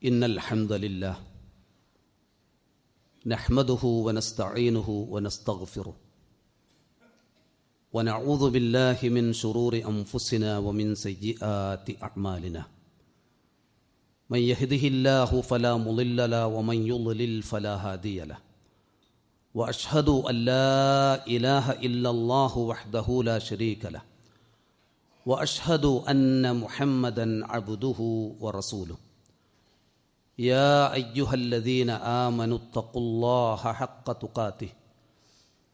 إن الحمد لله نحمده ونستعينه ونستغفره ونعوذ بالله من شرور أنفسنا ومن سيئات أعمالنا من يهده الله فلا مضل له ومن يضلل فلا هادي له وأشهد أن لا إله إلا الله وحده لا شريك له وأشهد أن محمدا عبده ورسوله يا أيها الذين آمنوا اتقوا الله حق تقاته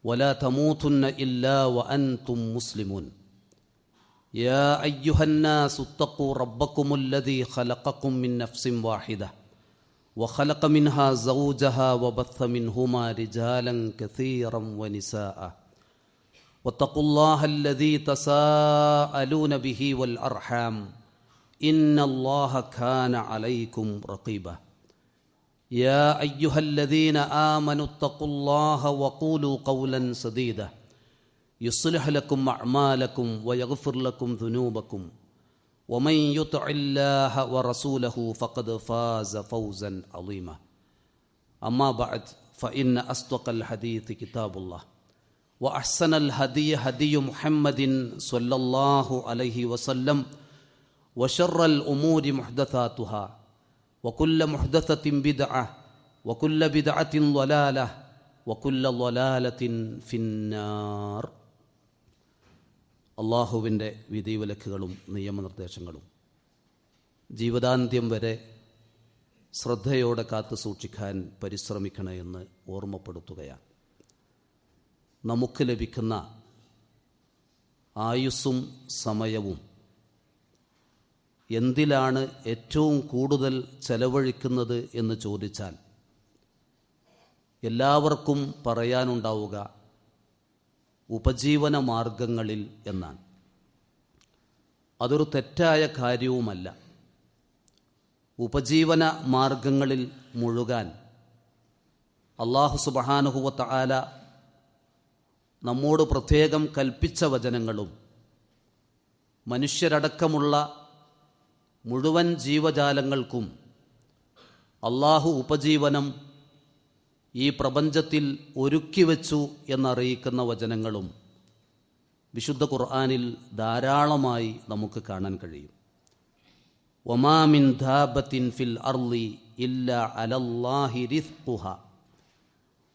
ولا تموتن إلا وأنتم مسلمون يا أيها الناس اتقوا ربكم الذي خلقكم من نفس واحدة وخلق منها زوجها وبث منهما رجالا كثيرا ونساء واتقوا الله الذي تساءلون به والأرحام إن الله كان عليكم رقيبا يا أيها الذين آمنوا اتقوا الله وقولوا قولا سديدا يصلح لكم أعمالكم ويغفر لكم ذنوبكم ومن يطع الله ورسوله فقد فاز فوزا عظيما أما بعد فإن أصدق الحديث كتاب الله وأحسن الهدي هدي محمد صلى الله عليه وسلم وشر الأمور محدثاتها وكل محدثة بدعة وكل بدعة ضلالة وكل ضلالة في النار. അള്ളാഹുവിൻ്റെ വിധിവിലക്കുകളും നിയമനിർദ്ദേശങ്ങളും ജീവിതാന്ത്യം വരെ ശ്രദ്ധയോടെ കാത്തു സൂക്ഷിക്കാൻ പരിശ്രമിക്കണമെന്ന് ഓർമ്മപ്പെടുത്തുകയാണ്. നമുക്ക് ലഭിക്കുന്ന ആയുസ്സും സമയവും എന്തിലാണ് ഏറ്റവും കൂടുതൽ ചെലവഴിക്കുന്നത് എന്ന് ചോദിച്ചാൽ എല്ലാവർക്കും പറയാനുണ്ടാവുക ഉപജീവന മാർഗങ്ങളിൽ എന്നാണ്. അതൊരു തെറ്റായ കാര്യവുമല്ല. ഉപജീവന മാർഗങ്ങളിൽ മുഴുകാൻ അല്ലാഹു സുബ്ഹാനഹു വ തആല നമ്മോട് പ്രത്യേകം കൽപ്പിച്ച വചനങ്ങളും മനുഷ്യരടക്കമുള്ള മുഴുവൻ ജീവജാലങ്ങൾക്കും അല്ലാഹു ഉപജീവനം ഈ പ്രപഞ്ചത്തിൽ ഒരുക്കിവെച്ചു എന്നറിയിക്കുന്ന വചനങ്ങളും വിശുദ്ധ ഖുർആനിൽ ധാരാളമായി നമുക്ക് കാണാൻ കഴിയും. വമാ മിൻ ദാബത്തിൻ ഫിൽ അർളി ഇല്ലാ അലല്ലാഹി റിസ്ഖുഹ.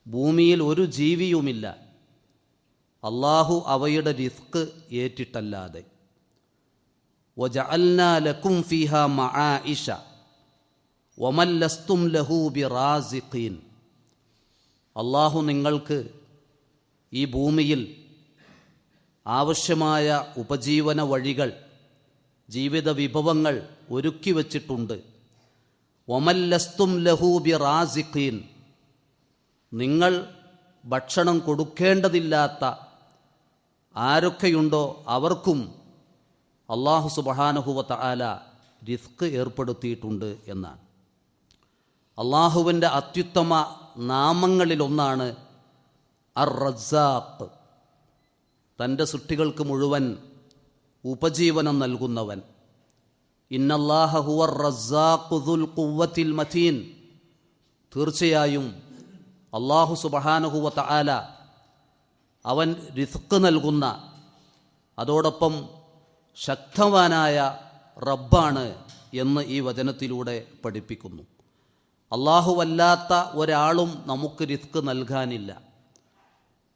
ഭൂമിയിൽ ഒരു ജീവിയുമില്ല അല്ലാഹു അവയുടെ റിസ്ക് ഏറ്റിട്ടല്ലാതെ. വജഅൽനാ ലക്കും ഫീഹാ മആയിഷ വമൻ ലസ്തും ലഹു ബിറാസിഖീൻ. അല്ലാഹു നിങ്ങൾക്ക് ഈ ഭൂമിയിൽ ആവശ്യമായ ഉപജീവന വഴികൾ, ജീവിത വിഭവങ്ങൾ ഒരുക്കി വച്ചിട്ടുണ്ട്. വമൻ ലസ്തും ലഹു ബിറാസിഖീൻ. നിങ്ങൾ ഭക്ഷണം കൊടുക്കേണ്ടതില്ലാത്ത ആരൊക്കെയുണ്ടോ അവർക്കും അല്ലാഹു സുബ്ഹാനഹു വ തആല റിസ്ക് ഏർപ്പെടുത്തിയിട്ടുണ്ട് എന്നാണ്. അല്ലാഹുവിൻ്റെ അത്യുത്തമ നാമങ്ങളിലൊന്നാണ് അർ റസ്സാഖ്. തൻ്റെ സൃഷ്ടികൾക്ക് മുഴുവൻ ഉപജീവനം നൽകുന്നവൻ. ഇന്നല്ലാഹ ഹുവർ റസ്സാഖു ദുൽ ഖുവ്വത്തിൽ മതീൻ. തീർച്ചയായും അല്ലാഹു സുബ്ഹാനഹു വ തആല അവൻ റിസ്ക് നൽകുന്ന, അതോടൊപ്പം ശക്തവാനായ റബ്ബാണ് എന്ന് ഈ വചനത്തിലൂടെ പഠിപ്പിക്കുന്നു. അല്ലാഹുവല്ലാത്ത ഒരാളും നമുക്ക് റിസ്ക് നൽകാനില്ല.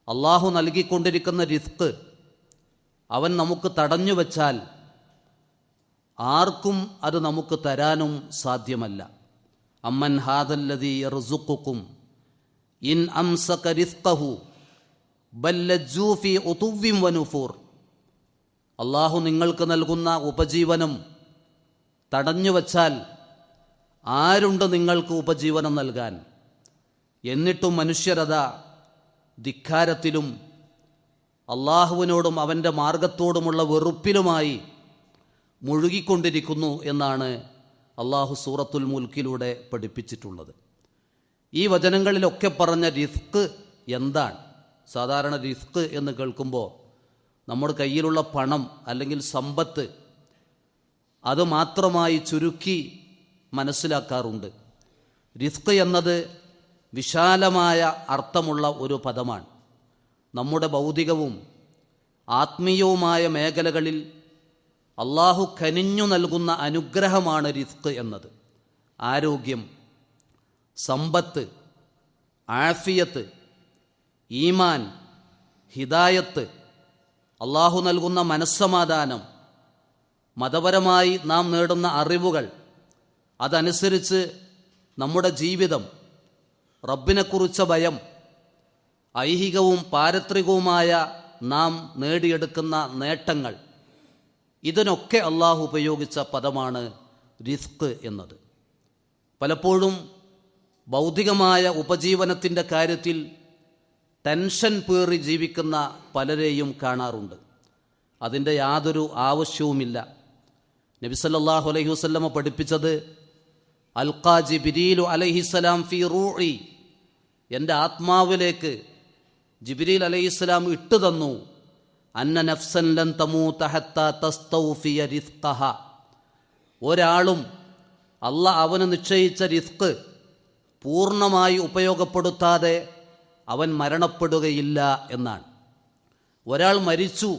അല്ലാഹു നൽകിക്കൊണ്ടിരിക്കുന്ന റിസ്ക് അവൻ നമുക്ക് തടഞ്ഞു വച്ചാൽ ആർക്കും അത് നമുക്ക് തരാനും സാധ്യമല്ല. അമ്മൻ ഹാദല്ലദീ യർസുഖുക്കും ഇൻ അംസക റിസ്ഖഹു ബൽ ലജ്ജൂ ഫീ ഉതുവ്വിൻ വനുഫൂർ. അല്ലാഹു നിങ്ങൾക്ക് നൽകുന്ന ഉപജീവനം തടഞ്ഞു വച്ചാൽ ആരുണ്ട് നിങ്ങൾക്ക് ഉപജീവനം നൽകാൻ? എന്നിട്ടും മനുഷ്യരത ധിക്കാരത്തിലും അല്ലാഹുവിനോടും അവൻ്റെ മാർഗത്തോടുമുള്ള വെറുപ്പിലുമായി മുഴുകിക്കൊണ്ടിരിക്കുന്നു എന്നാണ് അല്ലാഹു സൂറത്തുൽ മുൽക്കിലൂടെ പഠിപ്പിച്ചിട്ടുള്ളത്. ഈ വചനങ്ങളിലൊക്കെ പറഞ്ഞ റിസ്ക് എന്താണ്? സാധാരണ റിസ്ക് എന്ന് കേൾക്കുമ്പോൾ നമ്മുടെ കയ്യിലുള്ള പണം അല്ലെങ്കിൽ സമ്പത്ത് അത് മാത്രമായി ചുരുക്കി മനസ്സിലാക്കാറുണ്ട്. റിസ്ക് എന്നത് വിശാലമായ അർത്ഥമുള്ള ഒരു പദമാണ്. നമ്മുടെ ഭൗതികവും ആത്മീയവുമായ മേഖലകളിൽ അള്ളാഹു കനിഞ്ഞു നൽകുന്ന അനുഗ്രഹമാണ് റിസ്ക് എന്നത്. ആരോഗ്യം, സമ്പത്ത്, ആഫിയത്ത്, ഈമാൻ, ഹിദായത്ത്, അള്ളാഹു നൽകുന്ന മനസ്സമാധാനം, മതപരമായി നാം നേടുന്ന അറിവുകൾ, അതനുസരിച്ച് നമ്മുടെ ജീവിതം, റബ്ബിനെക്കുറിച്ച ഭയം, ഐഹികവും പാരത്രികവുമായ നാം നേടിയെടുക്കുന്ന നേട്ടങ്ങൾ, ഇതിനൊക്കെ അള്ളാഹു ഉപയോഗിച്ച പദമാണ് റിസ്ക് എന്നത്. പലപ്പോഴും ഭൗതികമായ ഉപജീവനത്തിൻ്റെ കാര്യത്തിൽ ടെൻഷൻ പേറി ജീവിക്കുന്ന പലരെയും കാണാറുണ്ട്. അതിൻ്റെ യാതൊരു ആവശ്യവുമില്ല. നബി സല്ലല്ലാഹു അലൈഹി വസല്ലമ പഠിപ്പിച്ചത് അൽഖാ ജിബ്രീലു അലൈഹിസ്സലാം ഫീ റൂഇ, എൻ്റെ ആത്മാവിലേക്ക് ജിബ്രീൽ അലൈഹിസ്സലാം ഇട്ടു തന്നു, അന്ന നഫ്സൻ ലൻ തമൂത ഹത്താ തസ്തൗഫിയ റിസ്ഖഹ, ഒരാളും അല്ലാഹ് അവന് നിശ്ചയിച്ച റിസ്ക് പൂർണ്ണമായി ഉപയോഗപ്പെടുത്താതെ അവൻ മരണപ്പെടുകയില്ല എന്നാണ്. ഒരാൾ മരിച്ചു,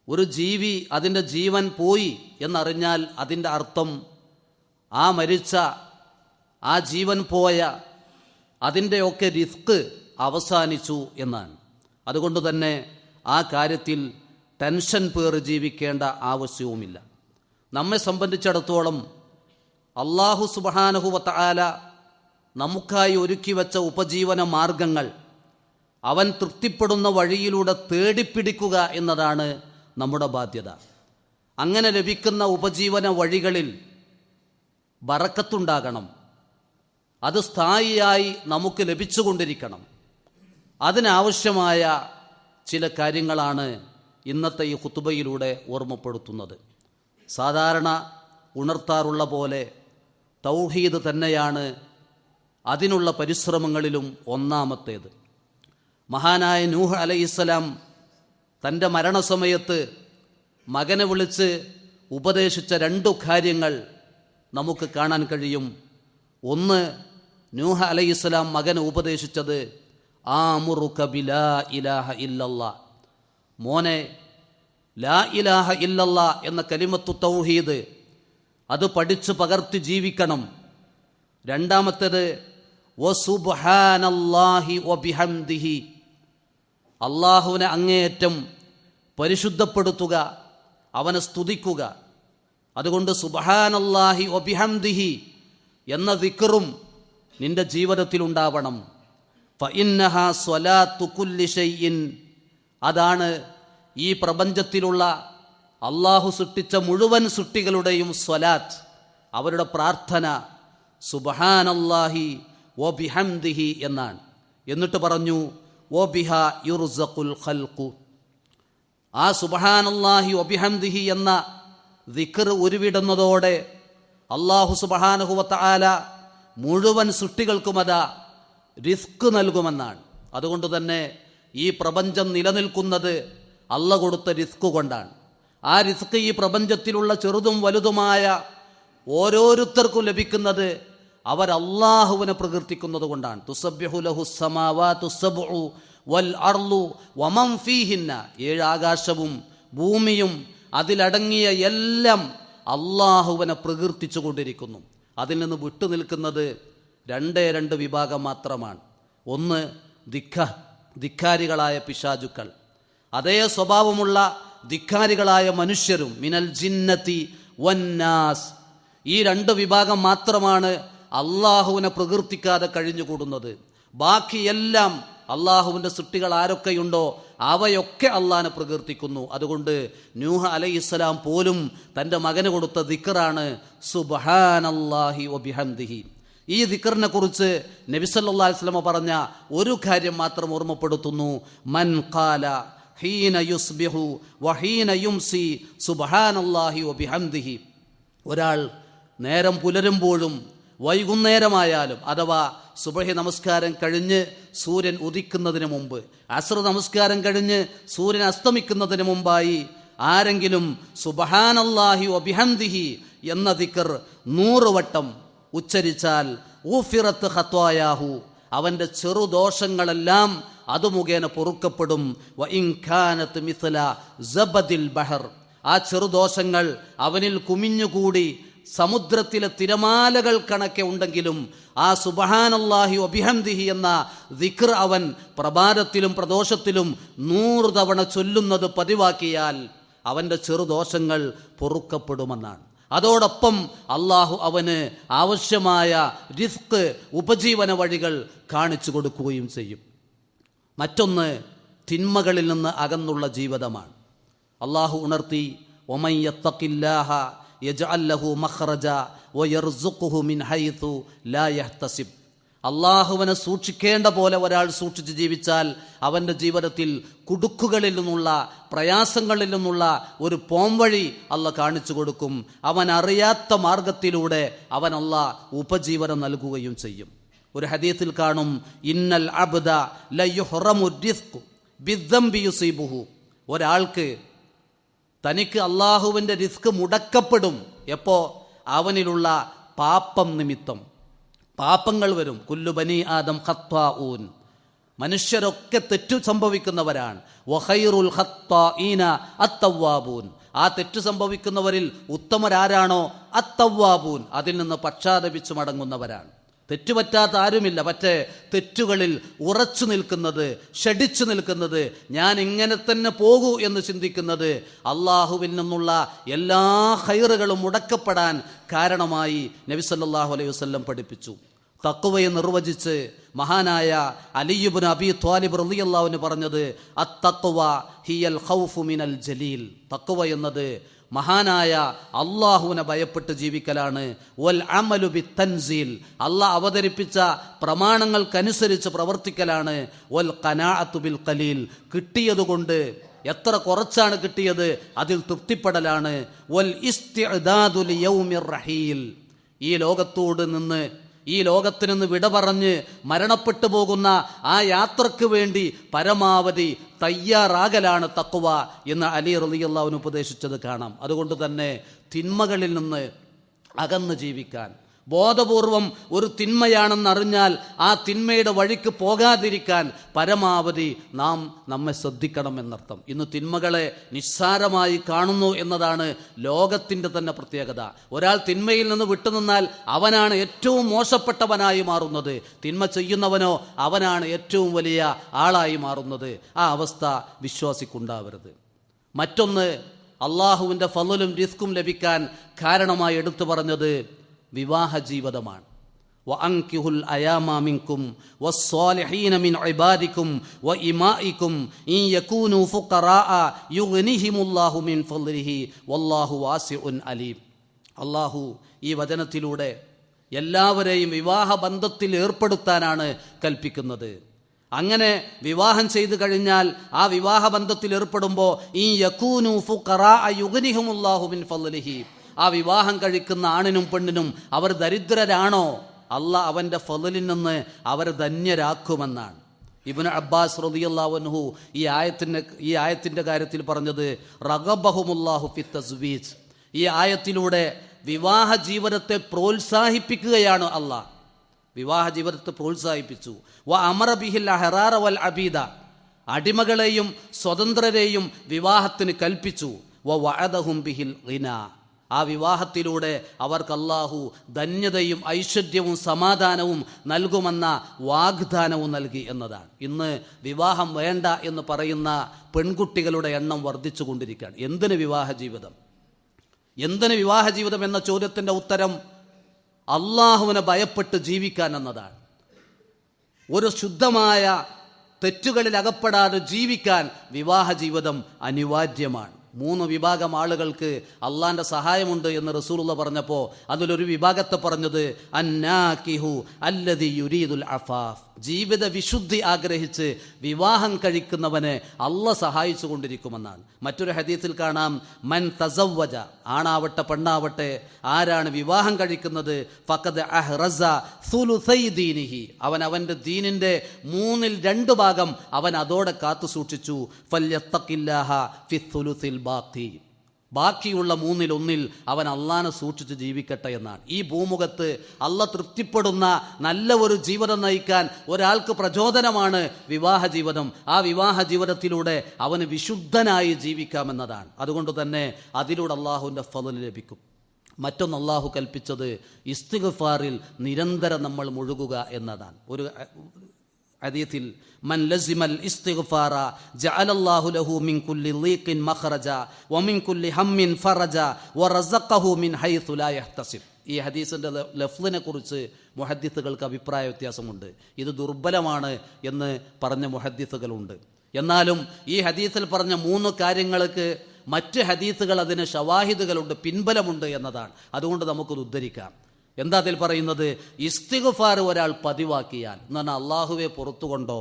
ഒരു ജീവി അതിൻ്റെ ജീവൻ പോയി എന്നറിഞ്ഞാൽ അതിൻ്റെ അർത്ഥം ആ മരിച്ച, ആ ജീവൻ പോയ അതിൻ്റെയൊക്കെ റിസ്ക് അവസാനിച്ചു എന്നാണ്. അതുകൊണ്ട് തന്നെ ആ കാര്യത്തിൽ ടെൻഷൻ പേറി ജീവിക്കേണ്ട ആവശ്യവുമില്ല. നമ്മെ സംബന്ധിച്ചിടത്തോളം അല്ലാഹു സുബ്ഹാനഹു വ തആല നമുക്കായി ഒരുക്കി വച്ച ഉപജീവന മാർഗങ്ങൾ അവൻ തൃപ്തിപ്പെടുന്ന വഴിയിലൂടെ തേടിപ്പിടിക്കുക എന്നതാണ് നമ്മുടെ ബാധ്യത. അങ്ങനെ ലഭിക്കുന്ന ഉപജീവന വഴികളിൽ ബറക്കത്തുണ്ടാകണം, അത് സ്ഥായിയായി നമുക്ക് ലഭിച്ചുകൊണ്ടിരിക്കണം. അതിനാവശ്യമായ ചില കാര്യങ്ങളാണ് ഇന്നത്തെ ഈ ഖുതുബയിലൂടെ ഓർമ്മപ്പെടുത്തുന്നത്. സാധാരണ ഉണർത്താറുള്ള പോലെ തൗഹീദ് തന്നെയാണ് അതിനുള്ള പരിശ്രമങ്ങളിലും ഒന്നാമത്തേത്. മഹാനായ നൂഹ് അലൈഹിസ്സലാം തൻ്റെ മരണസമയത്ത് മകനെ വിളിച്ച് ഉപദേശിച്ച 2 കാര്യങ്ങൾ നമുക്ക് കാണാൻ കഴിയും. ഒന്ന്, നൂഹ് അലൈഹിസ്സലാം മകനെ ഉപദേശിച്ചത് ആമുറുക ബിലാ ഇലാഹ ഇല്ലല്ലാ, മോനെ ലാ ഇലാഹ ഇല്ലല്ലാ എന്ന കലിമത്തു തൗഹീദ് അത് പഠിച്ച് പകർത്തി ജീവിക്കണം. രണ്ടാമത്തേത് വസുബ്ഹാനല്ലാഹി വബിഹംദിഹി, അള്ളാഹുവിനെ അങ്ങേയറ്റം പരിശുദ്ധപ്പെടുത്തുക, അവനെ സ്തുതിക്കുക. അതുകൊണ്ട് സുബ്ഹാനല്ലാഹി വബിഹംദിഹി എന്ന ദിക്റും നിന്റെ ജീവിതത്തിലുണ്ടാവണം. ഫഇന്നഹാ സ്വലാത്തു കുല്ലി ഷൈഇൻ, അതാണ് ഈ പ്രപഞ്ചത്തിലുള്ള അള്ളാഹു സൃഷ്ടിച്ച മുഴുവൻ സൃഷ്ടികളുടെയും സ്വലാത്ത്, അവരുടെ പ്രാർത്ഥന സുബ്ഹാനല്ലാഹി വബിഹംദിഹി എന്നാണ്. എന്നിട്ട് പറഞ്ഞു വബിഹാ യുർസഖുൽ ഖൽഖു, ആ സുബ്ഹാനല്ലാഹി വബിഹംദിഹി എന്ന ദിക്ർ ഉരുവിടുന്നതോടെ അല്ലാഹു സുബ്ഹാനഹു വ തആല മുഴുവൻ സൃഷ്ടികൾക്കും അതാ റിസ്ക് നൽകുമെന്നാണ്. അതുകൊണ്ട് തന്നെ ഈ പ്രപഞ്ചം നിലനിൽക്കുന്നത് അല്ലാഹു കൊടുത്ത റിസ്ക് കൊണ്ടാണ്. ആ റിസ്ക് ഈ പ്രപഞ്ചത്തിലുള്ള ചെറുതും വലുതുമായ ഓരോരുത്തർക്കും ലഭിക്കുന്നത് അവർ അല്ലാഹുവിനെ പ്രകീർത്തിക്കുന്നത് കൊണ്ടാണ്. തുസബ്ബിഹു ലഹുസ് സമാവാതു സബ്ഉ വൽ അർളു വമൻ ഫീഹിന്ന, 7 ആകാശവും ഭൂമിയും അതിലടങ്ങിയ എല്ലാം അല്ലാഹുവിനെ പ്രകീർത്തിച്ചു കൊണ്ടിരിക്കുന്നു. അതിൽ നിന്ന് വിട്ടുനിൽക്കുന്നത് 2 വിഭാഗം മാത്രമാണ്. ഒന്ന്, ധിക്കാരികളായ പിശാചുക്കൾ, അതേ സ്വഭാവമുള്ള ധിക്കാരികളായ മനുഷ്യരും, മിനൽ ജിന്നത്തി വന്നാസ്. ഈ 2 വിഭാഗം മാത്രമാണ് അള്ളാഹുവിനെ പ്രകീർത്തിക്കാതെ കഴിഞ്ഞുകൂടുന്നത്. ബാക്കിയെല്ലാം അള്ളാഹുവിൻ്റെ സൃഷ്ടികൾ ആരൊക്കെയുണ്ടോ അവയൊക്കെ അള്ളാഹിനെ പ്രകീർത്തിക്കുന്നു. അതുകൊണ്ട് നൂഹ് അലൈഹിസ്സലാം പോലും തൻ്റെ മകന് കൊടുത്ത ദിക്റാണ് സുബ്ഹാനല്ലാഹി വബിഹംദിഹി. ഈ ദിക്റിനെ കുറിച്ച് നബി സല്ലല്ലാഹു അലൈഹി വസല്ലം പറഞ്ഞ ഒരു കാര്യം മാത്രം ഓർമ്മപ്പെടുത്തുന്നു. മൻ ഖാല ഹീന യുസ്ബിഹു വഹീന യുംസി സുബ്ഹാനല്ലാഹി വബിഹംദിഹി, ഒരാൾ നേരം പുലരുമ്പോഴും വൈകുന്നേരമായാലും, അഥവാ സുബഹി നമസ്കാരം കഴിഞ്ഞ് സൂര്യൻ ഉദിക്കുന്നതിന് മുമ്പ്, അസ്ർ നമസ്കാരം കഴിഞ്ഞ് സൂര്യൻ അസ്തമിക്കുന്നതിന് മുമ്പായി ആരെങ്കിലും സുബ്ഹാനല്ലാഹി വബിഹംദിഹി എന്ന ദിക്ർ 100 വട്ടം ഉച്ചരിച്ചാൽ ഊഫിറത്ത് ഖത്വായാഹു, അവൻ്റെ ചെറുദോഷങ്ങളെല്ലാം അത് മുഖേന പൊറുക്കപ്പെടും. വ ഇൻ കാനത് മിസ്ല സബദിൽ ബഹർ, ആ ചെറുദോഷങ്ങൾ അവനിൽ കുമിഞ്ഞുകൂടി സമുദ്രത്തിലെ തിരമാലകൾ കണക്കെ ഉണ്ടെങ്കിലും ആ സുബ്ഹാനല്ലാഹി വബിഹംദിഹി എന്ന ദിക്ർ അവൻ പ്രഭാതത്തിലും പ്രദോഷത്തിലും 100 തവണ ചൊല്ലുന്നത് പതിവാക്കിയാൽ അവൻ്റെ ചെറുദോഷങ്ങൾ പൊറുക്കപ്പെടുമെന്നാണ്. അതോടൊപ്പം അള്ളാഹു അവന് ആവശ്യമായ റിസ്ക്, ഉപജീവന വഴികൾ കാണിച്ചു കൊടുക്കുകയും ചെയ്യും. മറ്റൊന്ന് തിന്മകളിൽ നിന്ന് അകന്നുള്ള ജീവിതമാണ്. അള്ളാഹു ഉണർത്തി, വമൻ യത്തഖില്ലാഹ യജ്അൽ ലഹു മഖ്റജ വയർസുഖുഹു മിൻ ഹൈതു ലാ യഹ്തസിബ്. അള്ളാഹുവിനെ സൂക്ഷിക്കേണ്ട പോലെ ഒരാൾ സൂക്ഷിച്ച് ജീവിച്ചാൽ അവൻ്റെ ജീവിതത്തിൽ കുടുക്കുകളിൽ നിന്നുള്ള, പ്രയാസങ്ങളിൽ നിന്നുള്ള ഒരു പോംവഴി അള്ളാഹ് കാണിച്ചു കൊടുക്കും. അവൻ അറിയാത്ത മാർഗത്തിലൂടെ അവൻ അള്ളാഹ് ഉപജീവനം നൽകുകയും ചെയ്യും. ഒരു ഹദീസിൽ കാണും, ഇന്നൽ അബ്ദ ലയുഹ്റമു റിസ്ഖു ബിദ്ദംബി യുസീബുഹു. ഒരാൾക്ക് തനിക്ക് അള്ളാഹുവിൻ്റെ റിസ്ക് മുടക്കപ്പെടും. എപ്പോ? അവനിലുള്ള പാപം നിമിത്തം. പാപങ്ങൾ വരും. കുല്ലു ബനി ആദം ഖത്വാഊൻ, മനുഷ്യരൊക്കെ തെറ്റു സംഭവിക്കുന്നവരാണ്. വഖൈറുൽ ഖത്വാഈന അത്തവ്വാബൂൻ, ആ തെറ്റു സംഭവിക്കുന്നവരിൽ ഉത്തമരാരാണോ അത്തവ്വാബൂൻ, അതിൽ നിന്ന് പക്ഷാതപിച്ചു മടങ്ങുന്നവരാണ്. തെറ്റുപറ്റാത്ത ആരുമില്ല. പക്ഷേ തെറ്റുകളിൽ ഉറച്ചു നിൽക്കുന്നത്, ഷടിച്ചു നിൽക്കുന്നത്, ഞാൻ ഇങ്ങനെ തന്നെ പോകൂ എന്ന് ചിന്തിക്കുന്നത് അള്ളാഹുവിൽ നിന്നുള്ള എല്ലാ ഖൈറുകളും മുടക്കപ്പെടാൻ കാരണമായി നബി സല്ലല്ലാഹു അലൈഹി വസല്ലം പഠിപ്പിച്ചു. തഖ്വയെ നിർവചിച്ച് മഹാനായ അലി ഇബ്നു അബീ ത്വാലിബ് റളിയല്ലാഹു അൻഹു പറഞ്ഞത്, അത്തഖ്വ ഹിയൽ ഖൗഫു മിനൽ ജലീൽ. തഖ്വ എന്നത് മഹാനായ അള്ളാഹുവിനെ ഭയപ്പെട്ട് ജീവിക്കലാണ്. വൽ അമലു ബിത്തൻസീൽ, അള്ളാഹ് അവതരിപ്പിച്ച പ്രമാണങ്ങൾക്കനുസരിച്ച് പ്രവർത്തിക്കലാണ്. വൽ ഖനാഅത്തു ബിൽ ഖലീൽ, കിട്ടിയതുകൊണ്ട്, എത്ര കുറച്ചാണ് കിട്ടിയത് അതിൽ തൃപ്തിപ്പെടലാണ്. വൽ ഇസ്തിഅദാദു ലിയൗമിർ റഹീൽ, ഈ ലോകത്തിൽ നിന്ന് വിട പറഞ്ഞ് മരണപ്പെട്ടു പോകുന്ന ആ യാത്രക്ക് വേണ്ടി പരമാവധി തയ്യാറാകലാണ് തഖ്വ എന്ന് അലി റളിയല്ലാഹു അൻഹു ഉപദേശിച്ചത് കാണാം. അതുകൊണ്ട് തന്നെ തിന്മകളിൽ നിന്ന് അകന്ന് ജീവിക്കാൻ, ബോധപൂർവം ഒരു തിന്മയാണെന്നറിഞ്ഞാൽ ആ തിന്മയുടെ വഴിക്ക് പോകാതിരിക്കാൻ പരമാവധി നമ്മെ ശ്രദ്ധിക്കണം എന്നർത്ഥം. ഇന്ന് തിന്മകളെ നിസ്സാരമായി കാണുന്നു എന്നതാണ് ലോകത്തിൻ്റെ തന്നെ പ്രത്യേകത. ഒരാൾ തിന്മയിൽ നിന്ന് വിട്ടുനിന്നാൽ അവനാണ് ഏറ്റവും മോശപ്പെട്ടവനായി മാറുന്നത്. തിന്മ ചെയ്യുന്നവനോ അവനാണ് ഏറ്റവും വലിയ ആളായി മാറുന്നത്. ആ അവസ്ഥ വിശ്വാസിക്കുണ്ടാവരുത്. മറ്റൊന്ന്, അള്ളാഹുവിൻ്റെ ഫളലും റിസ്കും ലഭിക്കാൻ കാരണമായി എടുത്തു പറഞ്ഞത് വിവാഹ ജീവിതമാണ്. വഅൻകിഹുൽ അയാമ മിൻകും വസ്സാലിഹീന മിൻ ഇബാദിക്കും വഇമാഇക്കും ഇൻ യകൂനു ഫുഖറാഅ യുഗ്നിഹിമുല്ലാഹു മിൻ ഫളിഹി വല്ലാഹു വാസിഉൻ അലീം. അല്ലാഹു ഈ വചനത്തിലൂടെ എല്ലാവരെയും വിവാഹ ബന്ധത്തിൽ ഏർപ്പെടുത്താനാണ് കൽപ്പിക്കുന്നത്. അങ്ങനെ വിവാഹം ചെയ്തു കഴിഞ്ഞാൽ ആ വിവാഹ ബന്ധത്തിൽ ഏർപ്പെടുമ്പോൾ ഇൻ യകൂനു ഫുഖറാഅ യുഗ്നിഹിമുല്ലാഹു മിൻ ഫളിഹി, ആ വിവാഹം കഴിക്കുന്ന ആണിനും പെണ്ണിനും അവർ ദരിദ്രരാണോ, അള്ളാഹ് അവൻ്റെ ഫളിൽ നിന്ന് അവരെ ധന്യരാക്കുമെന്നാണ്. ഇബ്നു അബ്ബാസ് റളിയല്ലാഹു അൻഹു ഈ ആയത്തിൻ്റെ കാര്യത്തിൽ പറഞ്ഞത്, റഗബഹുമുല്ലാഹു ഫി തസ്വീജ്, ഈ ആയത്തിലൂടെ വിവാഹ ജീവിതത്തെ പ്രോത്സാഹിപ്പിക്കുകയാണ് അള്ളാഹ്. വിവാഹ ജീവിതത്തെ പ്രോത്സാഹിപ്പിച്ചു. വ അമറ ബിഹിൽ അഹ്റാറ വൽ അബീദ, അടിമകളെയും സ്വതന്ത്രരെയും വിവാഹത്തിന് കൽപ്പിച്ചു. വ വഅദഹും ബിഹിൽ ഗിന, ആ വിവാഹത്തിലൂടെ അവർക്ക് അല്ലാഹു ധന്യതയും ഐശ്വര്യവും സമാധാനവും നൽകുമെന്ന വാഗ്ദാനവും നൽകി എന്നതാണ്. ഇന്ന് വിവാഹം വേണ്ട എന്ന് പറയുന്ന പെൺകുട്ടികളുടെ എണ്ണം വർദ്ധിച്ചു കൊണ്ടിരിക്കുകയാണ്. എന്തിന് വിവാഹ ജീവിതം? എന്തിന് വിവാഹ ജീവിതം എന്ന ചോദ്യത്തിൻ്റെ ഉത്തരം അള്ളാഹുവിനെ ഭയപ്പെട്ട് ജീവിക്കാൻ എന്നതാണ്. ഒരു ശുദ്ധമായ തെറ്റുകളിൽ അകപ്പെടാതെ ജീവിക്കാൻ വിവാഹ ജീവിതം അനിവാര്യമാണ്. 3 വിഭാഗം ആളുകൾക്ക് അള്ളാന്റെ സഹായമുണ്ട് എന്ന് റസൂലുള്ളാഹി പറഞ്ഞപ്പോൾ അതിലൊരു വിഭാഗത്തെ പറഞ്ഞത് അന്നാകിഹു അല്ലദി യുരീദുൽ അഫാഫ്, ജീവിത വിശുദ്ധി ആഗ്രഹിച്ച് വിവാഹം കഴിക്കുന്നവനെ അള്ളാഹ് സഹായിച്ചു കൊണ്ടിരിക്കുമെന്നാണ്. മറ്റൊരു ഹദീസിൽ കാണാം, മൻ തസവ്വജ, ആണാവട്ടെ പെണ്ണാവട്ടെ, ആരാണ് വിവാഹം കഴിക്കുന്നത്, ഫഖദ് അഹ്റസ സുലുസൈ ദീനിഹി, അവൻ അവൻ്റെ ദീനിൻ്റെ 2/3 ഭാഗം അവൻ അതോടെ കാത്തു സൂക്ഷിച്ചു. ഫല്യത്തഖില്ലാഹ ഫി സുലുസിൽ ബാഖി, ബാക്കിയുള്ള 1/3 അവൻ അള്ളാനെ സൂക്ഷിച്ച് ജീവിക്കട്ടെ എന്നാണ്. ഈ ഭൂമുഖത്ത് അള്ള തൃപ്തിപ്പെടുന്ന നല്ല ഒരു ജീവിതം നയിക്കാൻ ഒരാൾക്ക് പ്രചോദനമാണ് വിവാഹ ജീവിതം. ആ വിവാഹ ജീവിതത്തിലൂടെ അവന് വിശുദ്ധനായി ജീവിക്കാമെന്നതാണ്. അതുകൊണ്ട് തന്നെ അതിലൂടെ അള്ളാഹുവിൻ്റെ ഫള് ലഭിക്കും. മറ്റൊന്ന് അള്ളാഹു കൽപ്പിച്ചത് ഇസ്തിഗ്ഫാറിൽ നിരന്തരം നമ്മൾ മുഴുകുക എന്നതാണ്. ഒരു ഹദീസിൽ മൻ ലസിമൽ ഇസ്തിഗ്ഫാറ ജഅലല്ലാഹു ലഹു മിൻ കുല്ലി ളീഖിൻ മഖറജ വമിൻ കുല്ലി ഹമ്മിൻ ഫറജ വറസഖഹു മിൻ ഹൈഥു ലാ യഹ്തസിബ്. ഈ ഹദീസിൻ്റെ ലഫ്ളിനെ കുറിച്ച് മുഹദ്ദിസുകൾക്ക് അഭിപ്രായ വ്യത്യാസമുണ്ട്. ഇത് ദുർബലമാണ് എന്ന് പറഞ്ഞ മുഹദ്ദിസുകളുണ്ട്. എന്നാലും ഈ ഹദീസിൽ പറഞ്ഞ 3 കാര്യങ്ങൾക്ക് മറ്റ് ഹദീസുകൾ അതിന് ഷവാഹിദുകളുണ്ട്, പിൻബലമുണ്ട് എന്നതാണ്. അതുകൊണ്ട് നമുക്കത് ഉദ്ധരിക്കാം. എന്താ അതിൽ പറയുന്നത്? ഇസ്തിഗ്ഫാർ ഒരാൾ പതിവാക്കിയാൽ എന്ന് പറഞ്ഞാൽ അള്ളാഹുവെ പുറത്തുകൊണ്ടോ.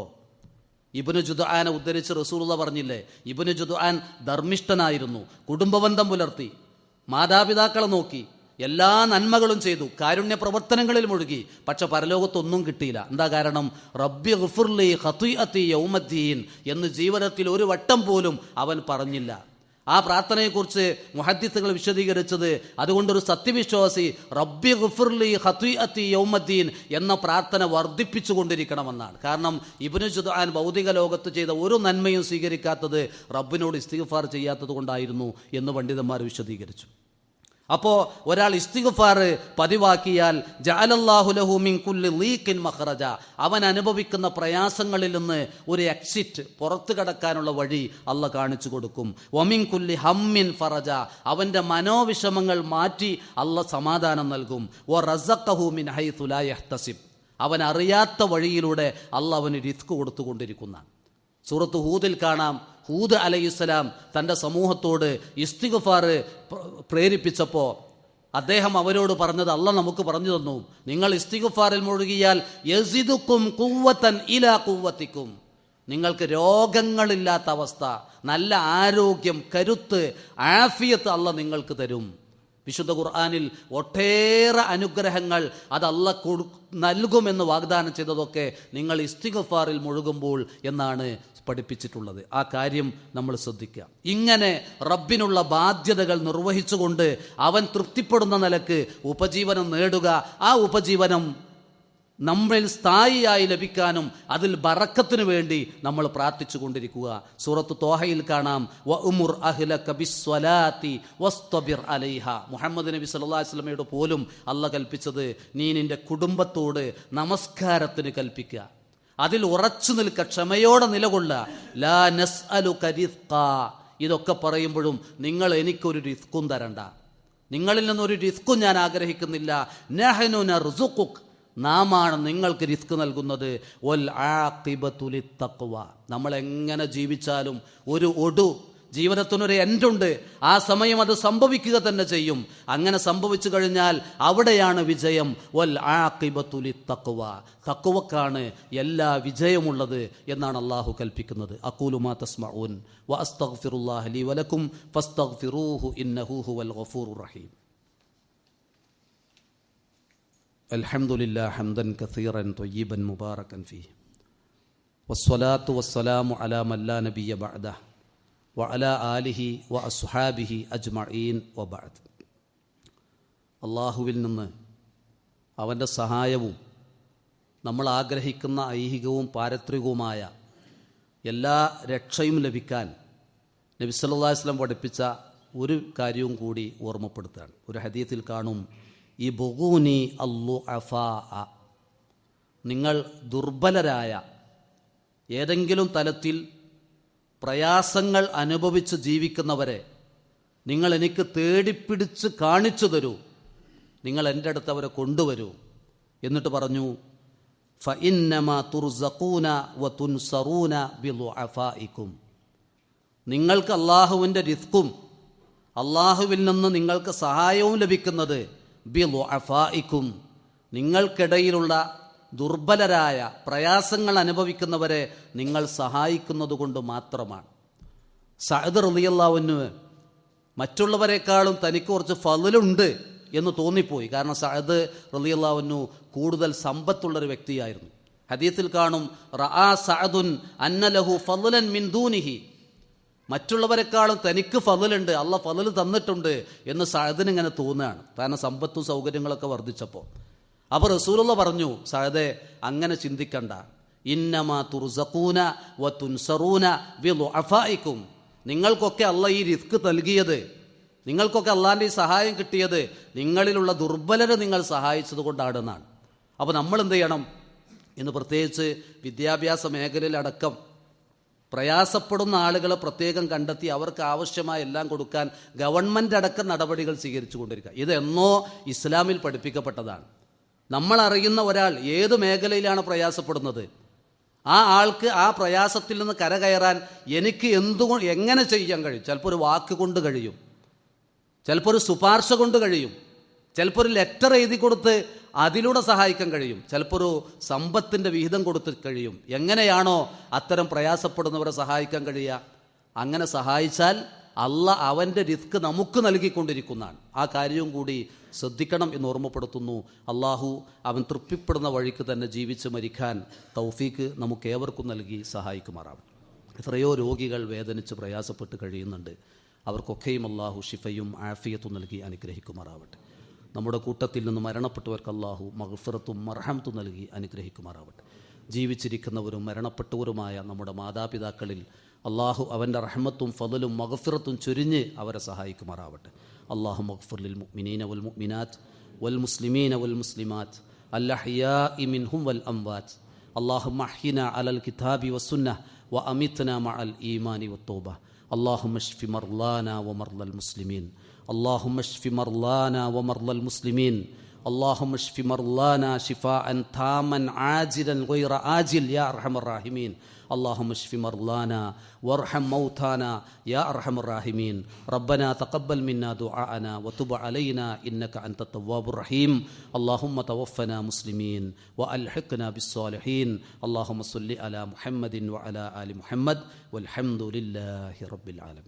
ഇബ്നു ജുദ്ആനെ ഉദ്ധരിച്ച് റസൂലുള്ളാഹി പറഞ്ഞില്ലേ, ഇബ്നു ജുദ്ആൻ ധർമ്മിഷ്ഠനായിരുന്നു, കുടുംബബന്ധം പുലർത്തി, മാതാപിതാക്കളെ നോക്കി, എല്ലാ നന്മകളും ചെയ്തു, കാരുണ്യ പ്രവർത്തനങ്ങളിൽ മുഴുകി. പക്ഷെ പരലോകത്തൊന്നും കിട്ടിയില്ല. എന്താ കാരണം? റബ്ബി ഗഫിർലി ഖതീഅതി യൗമദ്ദീൻ എന്ന് ജീവിതത്തിൽ ഒരു വട്ടം പോലും അവൻ പറഞ്ഞില്ല. ആ പ്രാർത്ഥനയെക്കുറിച്ച് മുഹദ്ദിസുകൾ വിശദീകരിച്ചത് അതുകൊണ്ടൊരു സത്യവിശ്വാസി റബ്ബി ഗഫിർലി ഖതീഅതി യൗമദ്ദീൻ എന്ന പ്രാർത്ഥന വർദ്ധിപ്പിച്ചുകൊണ്ടിരിക്കണമെന്നാണ്. കാരണം ഇബ്നു ജുദ്ആൻ ഭൗതിക ലോകത്ത് ചെയ്ത ഒരു നന്മയും സ്വീകരിക്കാത്തത് റബ്ബിനോട് ഇസ്തിഗ്ഫാർ ചെയ്യാത്തത് കൊണ്ടായിരുന്നു എന്ന് പണ്ഡിതന്മാർ വിശദീകരിച്ചു. അപ്പോൾ ഒരാൾ ഇസ്തിഗ്ഫാർ പതിവാക്കിയാൽ ജഅലല്ലാഹു ലഹു മിൻ കുല്ലി ളീഖിൻ മഖറജ, അവൻ അനുഭവിക്കുന്ന പ്രയാസങ്ങളിൽ നിന്ന് ഒരു എക്സിറ്റ്, പുറത്തു കടക്കാനുള്ള വഴി അള്ള കാണിച്ചു കൊടുക്കും. വമിൻ കുല്ലി ഹമ്മിൻ ഫറജ, അവൻ്റെ മനോവിഷമങ്ങൾ മാറ്റി അള്ള സമാധാനം നൽകും. വറസഖഹു മിൻ ഹൈഥു ലാ യഹ്തസിബ്, അവൻ അറിയാത്ത വഴിയിലൂടെ അള്ള അവന് റിസ്ക് കൊടുത്തുകൊണ്ടിരിക്കുന്നതാണ്. സൂറത്ത് ഹൂദിൽ കാണാം, ഹൂദ് അലൈഹിസ്സലാം തൻ്റെ സമൂഹത്തോട് ഇസ്തിഗ്ഫാർ പ്രേരിപ്പിച്ചപ്പോൾ അദ്ദേഹം അവരോട് പറഞ്ഞത് അള്ള നമുക്ക് പറഞ്ഞു തന്നു, നിങ്ങൾ ഇസ്തിഗ്ഫാറിൽ മുഴുകിയാൽ യസിദുക്കും ഖുവ്വതൻ ഇലാ ഖുവ്വതിക്കും, നിങ്ങൾക്ക് രോഗങ്ങളില്ലാത്ത അവസ്ഥ, നല്ല ആരോഗ്യം, കരുത്ത്, ആഫിയത്ത് അള്ള നിങ്ങൾക്ക് തരും. വിശുദ്ധ ഖുർആനിൽ ഒട്ടേറെ അനുഗ്രഹങ്ങൾ അത് അള്ള നൽകുമെന്ന് വാഗ്ദാനം ചെയ്തതൊക്കെ നിങ്ങൾ ഇസ്തിഗ്ഫാറിൽ മുഴുകുമ്പോൾ എന്നാണ് പഠിപ്പിച്ചിട്ടുള്ളത്. ആ കാര്യം നമ്മൾ ശ്രദ്ധിക്കുക. ഇങ്ങനെ റബ്ബിനുള്ള ബാധ്യതകൾ നിർവഹിച്ചുകൊണ്ട് അവൻ തൃപ്തിപ്പെടുന്ന നിലക്ക് ഉപജീവനം നേടുക, ആ ഉപജീവനം നമ്മിൽ സ്ഥായിയായി ലഭിക്കാനും അതിൽ ബറക്കത്തിനു വേണ്ടി നമ്മൾ പ്രാർത്ഥിച്ചു കൊണ്ടിരിക്കുക. സൂറത്ത് തോഹയിൽ കാണാം, വഉമുർ അഹ്ലക ബിസ്സലാത്തി വസ്തബിർ അലൈഹ. മുഹമ്മദ് നബി സല്ലല്ലാഹു അലൈഹി വസല്ലമയോട് പോലും അള്ള കൽപ്പിച്ചത് നീ നിന്റെ കുടുംബത്തോട് നമസ്കാരത്തിന് കൽപ്പിക്കുക, അതിൽ ഉറച്ചു നിൽക്ക, ക്ഷമയോടെ നിലകൊള്ളുക. ലാ നസ്അലുക റിസ്ഖാ, ഇതൊക്കെ പറയുമ്പോഴും നിങ്ങൾ എനിക്കൊരു റിസ്ക്കും തരണ്ട, നിങ്ങളിൽ നിന്നൊരു റിസ്ക്കും ഞാൻ ആഗ്രഹിക്കുന്നില്ല. നഹ്നു നർസുഖുക്, നാമാണ് നിങ്ങൾക്ക് റിസ്ക് നൽകുന്നത്. വൽ ആഖിബതു ലിത്തഖ്വ, നമ്മൾ എങ്ങനെ ജീവിച്ചാലും ഒരു ജീവിതത്തിനൊരു എൻഡുണ്ട്. ആ സമയം അത് സംഭവിക്കുക തന്നെ ചെയ്യും. അങ്ങനെ സംഭവിച്ചു കഴിഞ്ഞാൽ അവിടെയാണ് വിജയം. വൽ ആഖിബതു ലിത്തഖ്വ, തഖ്വക്കാണ് എല്ലാ വിജയമുള്ളത് എന്നാണ് അള്ളാഹു കൽപ്പിക്കുന്നത്. അഖൂലു മാ തസ്മഊൻ വ അസ്തഗ്ഫിറുല്ലാഹ ലി വലക്കും ഫസ്തഗ്ഫിറൂഹു ഇന്നഹു ഹുവൽ ഗഫൂറുർ റഹീം. അൽഹംദുലില്ലാഹി ഹംദൻ കസീറൻ ത്വയ്യിബൻ മുബാറകൻ ഫീഹി വസ്സലാത്തു വസ്സലാമു അലാ മൻ ലാ നബിയ്യ ബഅദഹു വഅലാ ആലിഹി വഅസ്ഹാബിഹി അജ്മഈൻ വബഅദ്. അള്ളാഹുവിൽ നിന്ന് അവൻ്റെ സഹായവും നമ്മൾ ആഗ്രഹിക്കുന്ന ഐഹികവും പാരത്രികവുമായ എല്ലാ രക്ഷയും ലഭിക്കാൻ നബി സല്ലല്ലാഹു അലൈഹി വസല്ലം പഠിപ്പിച്ച ഒരു കാര്യവും കൂടി ഓർമ്മപ്പെടുത്തുകയാണ്. ഒരു ഹദീസിൽ കാണും, ഈ ബുഗൂനി അല്ലുഅഫാ, നിങ്ങൾ ദുർബലരായ ഏതെങ്കിലും തലത്തിൽ പ്രയാസങ്ങൾ അനുഭവിച്ച് ജീവിക്കുന്നവരെ നിങ്ങൾ എനിക്ക് തേടിപ്പിടിച്ച് കാണിച്ചു തരൂ, നിങ്ങൾ എൻ്റെ അടുത്ത് അവരെ കൊണ്ടുവരൂ. എന്നിട്ട് പറഞ്ഞു, ഫഇന്നമാ തുർസഖൂന വതുൻസറൂന ബിളുഅഫാഇക്കും, നിങ്ങൾക്ക് അള്ളാഹുവിൻ്റെ റിസ്ക്കും അള്ളാഹുവിൽ നിന്ന് നിങ്ങൾക്ക് സഹായവും ലഭിക്കുന്നത് ബിളുഅഫാഇക്കും, നിങ്ങൾക്കിടയിലുള്ള ദുർബലരായ പ്രയാസങ്ങൾ അനുഭവിക്കുന്നവരെ നിങ്ങൾ സഹായിക്കുന്നത് കൊണ്ട് മാത്രമാണ്. സഅദ് റളിയല്ലാഹു അൻഹു മറ്റുള്ളവരെക്കാളും തനിക്ക് കുറച്ച് ഫളലുണ്ട് എന്ന് തോന്നിപ്പോയി. കാരണം സഅദ് റളിയല്ലാഹു അൻഹു കൂടുതൽ സമ്പത്തുള്ളൊരു വ്യക്തിയായിരുന്നു. ഹദീസിൽ കാണും, റആ സഅദുൻ അന്ന ലഹു ഫളലൻ മിൻ ദൂനിഹി, മറ്റുള്ളവരെക്കാളും തനിക്ക് ഫളലുണ്ട്, അള്ള ഫളല് തന്നിട്ടുണ്ട് എന്ന് സഅദിന് ഇങ്ങനെ തോന്നുകയാണ്. കാരണം സമ്പത്തും സൗകര്യങ്ങളൊക്കെ വർദ്ധിച്ചപ്പോൾ. അപ്പോൾ റസൂലുള്ള പറഞ്ഞു, സഅദേ അങ്ങനെ ചിന്തിക്കണ്ട, ഇന്നമാ തുർസഖൂന വതുൻസറൂന ബിളുഅഫായിക്കും, നിങ്ങൾക്കൊക്കെ അള്ള ഈ റിസ്ക് നൽകിയത്, നിങ്ങൾക്കൊക്കെ അള്ളാൻ്റെ ഈ സഹായം കിട്ടിയത് നിങ്ങളിലുള്ള ദുർബലരെ നിങ്ങൾ സഹായിച്ചത് കൊണ്ടാണെന്നാണ്. അപ്പോൾ നമ്മൾ എന്ത് ചെയ്യണം? ഇന്ന് പ്രത്യേകിച്ച് വിദ്യാഭ്യാസ മേഖലയിലടക്കം പ്രയാസപ്പെടുന്ന ആളുകളെ പ്രത്യേകം കണ്ടെത്തി അവർക്ക് ആവശ്യമായ എല്ലാം കൊടുക്കാൻ ഗവൺമെൻറ് അടക്കം നടപടികൾ സ്വീകരിച്ചു കൊണ്ടിരിക്കുക. ഇതെന്നോ ഇസ്ലാമിൽ പഠിപ്പിക്കപ്പെട്ടതാണ്. നമ്മൾ അറിയുന്ന ഒരാൾ ഏത് മേഖലയിലാണ് പ്രയാസപ്പെടുന്നത്, ആ ആൾക്ക് ആ പ്രയാസത്തിൽ നിന്ന് കരകയറാൻ എനിക്ക് എങ്ങനെ ചെയ്യാൻ കഴിയും? ചിലപ്പോൾ ഒരു വാക്ക് കൊണ്ട് കഴിയും, ചിലപ്പോൾ ഒരു ശുപാർശ കൊണ്ട് കഴിയും, ചിലപ്പോൾ ഒരു ലെറ്റർ എഴുതി കൊടുത്ത് അതിലൂടെ സഹായിക്കാൻ കഴിയും, ചിലപ്പോൾ ഒരു സമ്പത്തിൻ്റെ വിഹിതം കൊടുത്ത് കഴിയും. എങ്ങനെയാണോ അത്തരം പ്രയാസപ്പെടുന്നവരെ സഹായിക്കാൻ കഴിയുക, അങ്ങനെ സഹായിച്ചാൽ അള്ള അവൻ്റെ റിസ്ക് നമുക്ക് നൽകിക്കൊണ്ടിരിക്കുന്നതാണ്. ആ കാര്യവും കൂടി ശ്രദ്ധിക്കണം എന്ന് ഓർമ്മപ്പെടുത്തുന്നു. അള്ളാഹു അവൻ തൃപ്തിപ്പെടുന്ന വഴിക്ക് തന്നെ ജീവിച്ച് മരിക്കാൻ തൗഫീക്ക് നമുക്കേവർക്കും നൽകി സഹായിക്കുമാറാവും. എത്രയോ രോഗികൾ വേദനിച്ച് പ്രയാസപ്പെട്ട് കഴിയുന്നുണ്ട്. അവർക്കൊക്കെയും അള്ളാഹു ഷിഫയും ആഫിയത്തും നൽകി അനുഗ്രഹിക്കുമാറാവട്ടെ. നമ്മുടെ കൂട്ടത്തിൽ നിന്ന് മരണപ്പെട്ടവർക്ക് അള്ളാഹു മഗ്ഫിറത്തും മർഹമത്തും നൽകി അനുഗ്രഹിക്കുമാറാവട്ടെ. ജീവിച്ചിരിക്കുന്നവരും മരണപ്പെട്ടവരുമായ നമ്മുടെ മാതാപിതാക്കളിൽ അള്ളാഹു അവൻ്റെ റഹ്മത്തും ഫളലും മഗ്ഫിറത്തും ചൊരിഞ്ഞ് അവരെ സഹായിക്കുമാറാവട്ടെ. അള്ളാഹു മഗ്ഫിർ ലിൽ മുഅ്മിനീന വൽ മുഅ്മിനാത്ത് വൽ മുസ്ലിമീന വൽ മുസ്ലിമാത്ത് അൽ അഹ്യാഇ മിൻഹും വൽ അംവാത്ത്. അല്ലാഹുമ്മ അഹ്യിനാ അലൽ കിതാബി വസ്സുന്നഹ് വഅമിത്നാ മഅൽ ഈമാനി വത്തൗബ. اللهم اشف مرضانا ومرضى المسلمين. اللهم اشف مرضانا ومرضى المسلمين. اللهم اشف مرضانا شفاء تاما عاجلا غير آجل يا أرحم الراحمين. اللهم اشف مرضانا وارحم موتانا يا أرحم الراحمين. ربنا تقبل منا دعاءنا وتب علينا إنك أنت التواب الرحيم. اللهم توفنا مسلمين وألحقنا بالصالحين. اللهم صل على محمد وعلى آل محمد والحمد لله رب العالمين.